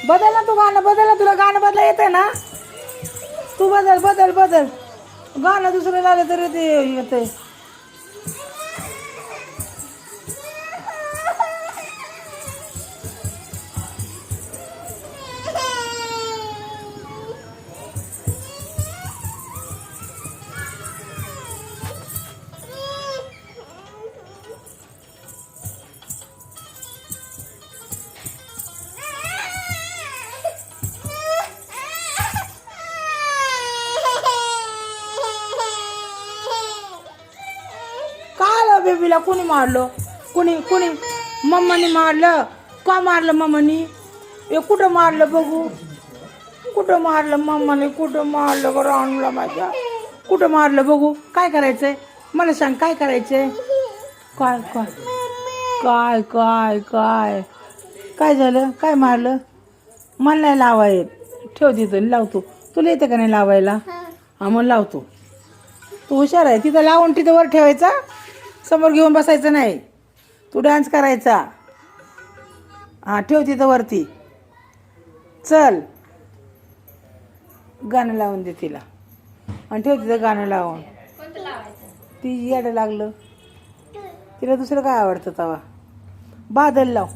बदल ना तू गाणं, बदल ना, तुला गाणं बदला येते ना, तू बदल बदल बदल, गाणं दुसरं झालं तरी ते येते. काय बेबीला कुणी मारलं, कुणी कुणी, मम्मानी मारलं का, मारलं मम्मानी, हे कुठं मारलं बघू, कुठं मारलं मम्माने, कुठं मारलं बरं आणला माझ्या, कुठं मारलं बघू, काय करायचंय मला सांग, काय करायचंय, काय काय काय काय काय काय झालं, काय मारलं, मला नाही लावा येत, ठेव तिथं लावतो, तुला येतं का नाही लावायला, हा मग लावतो, तू हुशार आहे, तिथं लावून तिथं वर ठेवायचा, समोर घेऊन बसायचं नाही, तू डान्स करायचा, हां ठेव तिथं वरती, चल गाणं लावून दे तिला, आणि ठेव तिथं गाणं लावून, ती येडं लागलं, तिला दुसरं काय आवडतं तवा, बादल लाव.